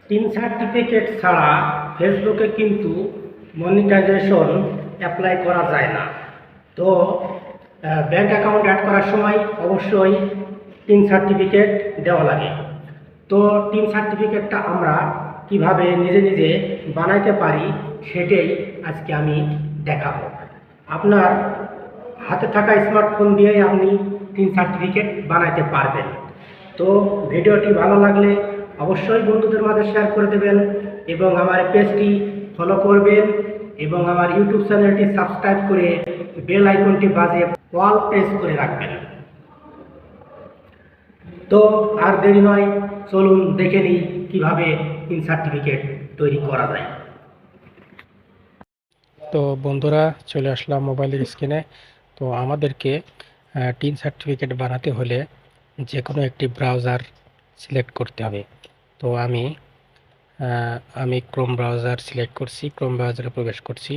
Tin certificate ছাড়া ফেসবুকে কিন্তু মনিটাইজেশন অ্যাপ্লাই করা যায় না। তো ব্যাংক অ্যাকাউন্ট অ্যাড করার সময় অবশ্যই টিন সার্টিফিকেট দেওয়া লাগে। তো টিন সার্টিফিকেটটা আমরা কিভাবে নিজে নিজে বানাইতে পারি সেটাই আজকে আমি দেখাবো। আপনার হাতে থাকা স্মার্টফোন দিয়েই আপনি টিন সার্টিফিকেট বানাইতে পারবেন। তো ভিডিওটি ভালো লাগলে অবশ্যই বন্ধুদের মাঝে শেয়ার করে দেবেন এবং আমার পেজটি ফলো করবেন এবং আমার ইউটিউব চ্যানেলটি সাবস্ক্রাইব করে বেল আইকনটি বাজিয়ে অল প্রেস করে রাখবেন। তো আর দেরি নয়, চলুন দেখে নিই কীভাবে টিন সার্টিফিকেট তৈরি করা যায়। তো বন্ধুরা, চলে আসলাম মোবাইলের স্ক্রিনে। তো আমাদেরকে টিন সার্টিফিকেট বানাতে হলে যে কোনো একটি ব্রাউজার সিলেক্ট করতে হবে। তো আমি ক্রোম ব্রাউজার সিলেক্ট করছি, ক্রোম ব্রাউজারে প্রবেশ করছি।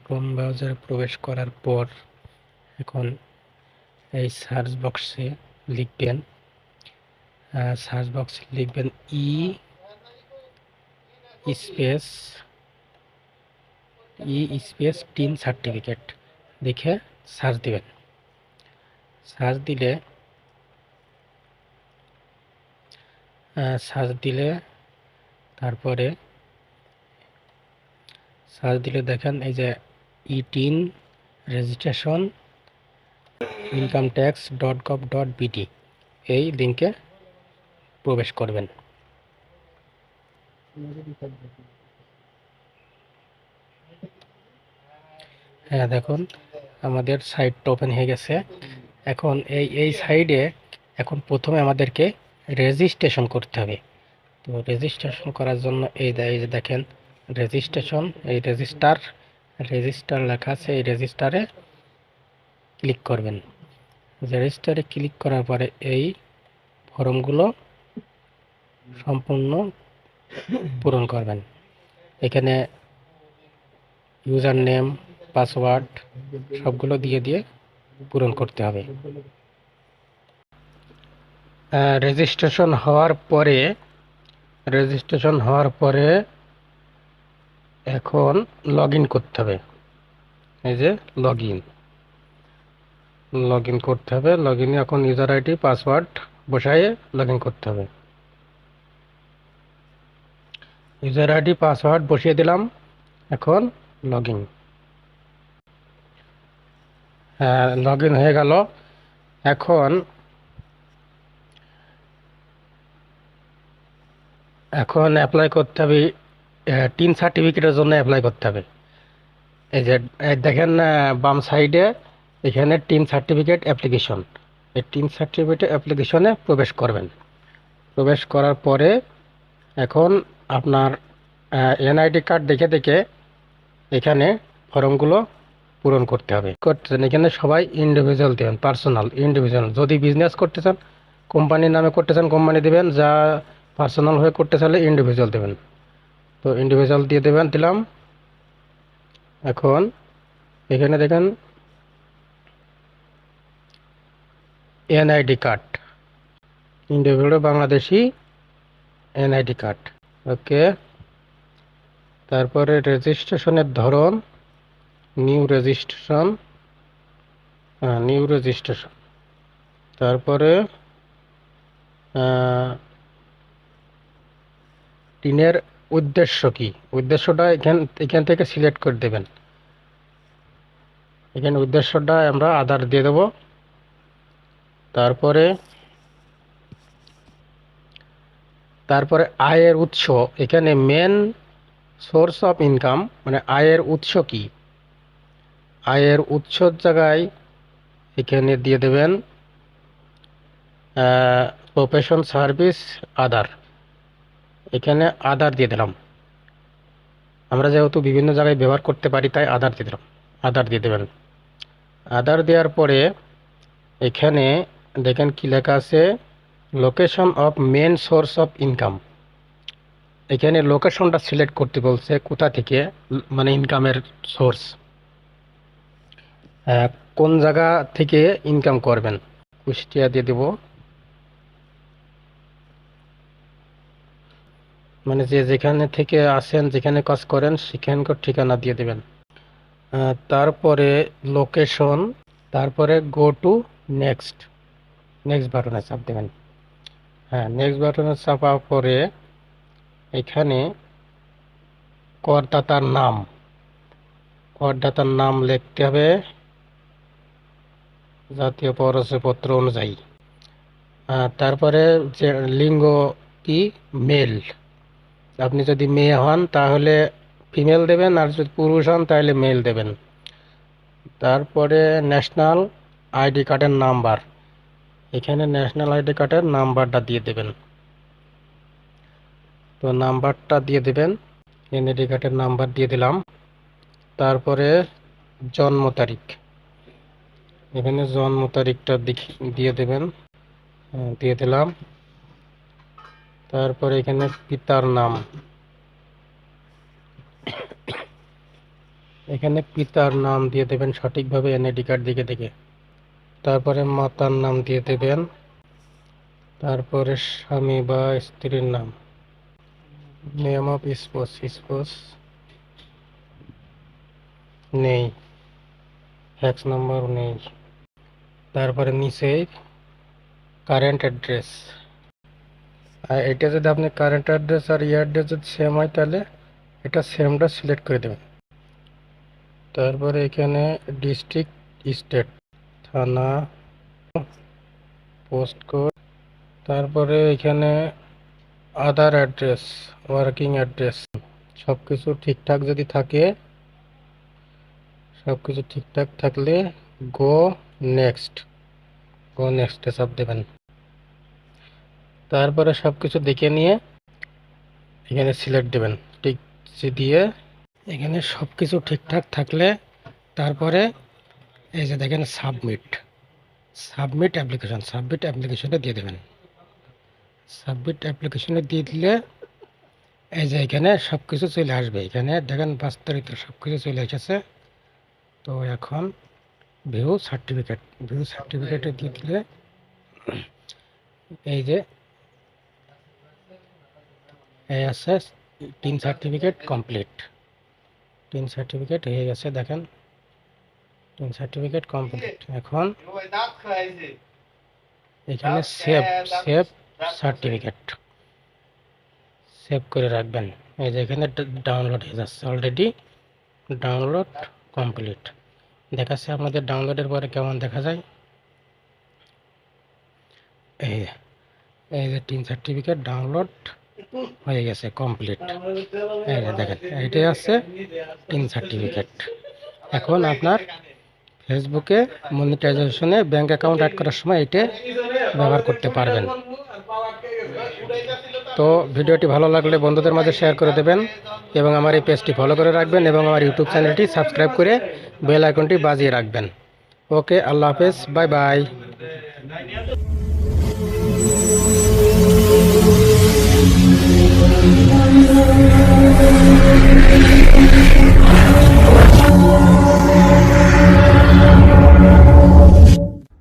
ক্রোম ব্রাউজারে প্রবেশ করার পর এখন এই সার্চ বক্সে লিখবেন স্পেস স্পেস টিন সার্টিফিকেট দেখে সার্চ দিবেন। সার্চ দিলে তারপরে দেখেন এই যে tin registration income tax .gov.bt এই লিঙ্কে প্রবেশ করবেন। হ্যাঁ, দেখুন আমাদের সাইটটা ওপেন হয়ে গেছে। এখন এই সাইডে এখন প্রথমে আমাদেরকে রেজিস্ট্রেশন করতে হবে। তো রেজিস্ট্রেশন করার জন্য এই যে দেখেন রেজিস্ট্রেশন, এই রেজিস্টার লেখা আছে, এই রেজিস্টারে ক্লিক করবেন। রেজিস্টারে ক্লিক করার পরে এই ফর্মগুলো সম্পূর্ণ পূরণ করবেন। এখানে ইউজার নেম, পাসওয়ার্ড সবগুলো দিয়ে পূরণ করতে হবে। রেজিস্ট্রেশন হওয়ার পরে এখন লগ ইন করতে হবে। এই যে লগ ইন করতে হবে। লগ ইনে এখন ইউজার আইডি পাসওয়ার্ড বসায়ে লগ ইন করতে হবে। ইউজার আইডি পাসওয়ার্ড বসিয়ে দিলাম। এখন লগ ইন হয়ে গেল। এখন অ্যাপ্লাই করতে হবে, টিন সার্টিফিকেটের জন্য অ্যাপ্লাই করতে হবে। এই যে দেখেন বাম সাইডে এখানে টিন সার্টিফিকেট অ্যাপ্লিকেশন, এই টিন সার্টিফিকেট অ্যাপ্লিকেশনে প্রবেশ করবেন। প্রবেশ করার পরে এখন আপনার এনআইডি কার্ড দেখে এখানে ফর্মগুলো পূরণ করতে হবে। এখানে সবাই ইন্ডিভিজুয়াল দেবেন, ইন্ডিভিজুয়াল। যদি বিজনেস করতে চান, কোম্পানির নামে করতে চান কোম্পানি দেবেন, যা পার্সোনাল হয়ে করতে চাইলে ইন্ডিভিজুয়াল দেবেন। তো ইন্ডিভিজুয়াল দিলাম। এখন এখানে দেখেন NID card, individual Bangladeshi NID card. Okay, তারপরে রেজিস্ট্রেশনের ধরন নিউ রেজিস্ট্রেশন। তারপরে টিনের উদ্দেশ্য কি, উদ্দেশ্যটা এখান থেকে সিলেক্ট করে দেবেন। এখানে উদ্দেশ্যটা আমরা আধার দিয়ে দেব। তারপরে আয়ের উৎস, এখানে মেন সোর্স অফ ইনকাম মানে আয়ের উৎস কি, আয়ের উৎসর জায়গায় এখানে দিয়ে দেবেন প্রফেশন, সার্ভিস, আদার। এখানে আদার দিয়ে দিলাম। আমরা যেহেতু বিভিন্ন জায়গায় ব্যবহার করতে পারি তাই আদার দিয়ে দিলাম। আদার দিয়ে দেবেন। আদার দেওয়ার পরে এখানে দেখেন কি লেখা আছে, location of main source of income. এখানে লোকেশনটা সিলেক্ট করতে বলছে, কোথা থেকে মানে ইনকামের সোর্স, কোন জায়গা থেকে ইনকাম করবেন। কুষ্টিয়া দিয়ে দেব। মানে যে যেখানে থেকে আসেন, যেখানে কাজ করেন সেখানকার ঠিকানা দিয়ে দেবেন। তারপরে লোকেশন, তারপরে গো টু নেক্সট, নেক্সট বাটনে চাপ দেবেন। হ্যাঁ, নেক্সট বাটনে চাপার পরে এখানে করদাতার নাম, করদাতার নাম লিখতে হবে জাতীয় পরিচয়পত্র অনুযায়ী। তারপরে যে লিঙ্গ কি, মেল। আপনি যদি মেয়ে হন তাহলে ফিমেল দেবেন, আর যদি পুরুষ হন তাহলে মেল দেবেন। তারপরে ন্যাশনাল আইডি কার্ডের নাম্বার, এখানে ন্যাশনাল আইডি কার্ডের নাম্বারটা দিয়ে দেবেন। তো নাম্বারটা দিয়ে দেবেন, এনআইডি কার্ডের নাম্বার দিয়ে দিলাম। তারপরে জন্ম তারিখ, এখানে জন্ম তারিখটা দিয়ে দেবেন। দিয়ে দিলাম। তারপরে এখানে পিতার নাম, এখানে পিতার নাম দিয়ে দেবেন সঠিকভাবে এনআইডি কার্ড দিকে দেখে। তারপরে মাতার নাম দিয়ে দেবেন। তারপরে স্বামী বা স্ত্রীর নাম, নেম অফ স্পোজ, স্পোজ নেই, ফ্যাক্স নাম্বার নেই। তারপরে নিচে কারেন্ট অ্যাড্রেস, আর এটা যদি আপনি কারেন্ট অ্যাড্রেস আর অ্যাড্রেস যদি সেম হয় তাহলে এটা সেমটা সিলেক্ট করে দেবেন। তারপরে এখানে ডিস্ট্রিক্ট, স্টেট, থানা, পোস্ট কোড। তারপরে এখানে আদার অ্যাড্রেস, ওয়ার্কিং অ্যাড্রেস, সব কিছু ঠিকঠাক যদি থাকে, সব কিছু ঠিকঠাক থাকলে গো নেক্সট, গো নেক্সটে চাপ দেবেন। তারপরে সব কিছু দেখে নিয়ে এখানে সিলেক্ট দেবেন, টিক দিয়ে। এখানে সব কিছু ঠিকঠাক থাকলে তারপরে এই যে দেখেন সাবমিট, সাবমিট অ্যাপ্লিকেশন, সাবমিট অ্যাপ্লিকেশনে দিয়ে দেবেন। সাবমিট অ্যাপ্লিকেশনে দিয়ে দিলে এই যে এখানে সব কিছু চলে আসবে। এখানে দেখেন বাস্তবিক সব কিছু চলে এসেছে। তো এখন ভিউ সার্টিফিকেট, ভিউ সার্টিফিকেটে দিয়ে দিলে এই যে এই আছে tin certificate complete, tin certificate হয়ে গেছে। দেখেন টিন সার্টিফিকেট কমপ্লিট। এখন এখানে সেভ, সেভ সার্টিফিকেট সেভ করে রাখবেন। এই যে এখানে ডাউনলোড হয়ে যাচ্ছে, অলরেডি ডাউনলোড কমপ্লিট দেখাচ্ছে। আপনাদের ডাউনলোডের পরে কেমন দেখা যায়, এই যে টিন সার্টিফিকেট ডাউনলোড হয়ে গেছে কমপ্লিট। এই যে দেখেন এইটাই আছে টিন সার্টিফিকেট। এখন আপনার ফেসবুকে মনিটাইজেশনে ব্যাংক অ্যাকাউন্ট অ্যাড করার সময় এটা ব্যবহার করতে পারবেন। তো ভিডিওটি ভালো লাগলে বন্ধুদের মাঝে শেয়ার করে দেবেন এবং আমার এই পেজটি ফলো করে রাখবেন এবং আমার ইউটিউব চ্যানেলটি সাবস্ক্রাইব করে বেল আইকনটি বাজিয়ে রাখবেন। ওকে, আল্লাহ হাফেজ, বাই বাই।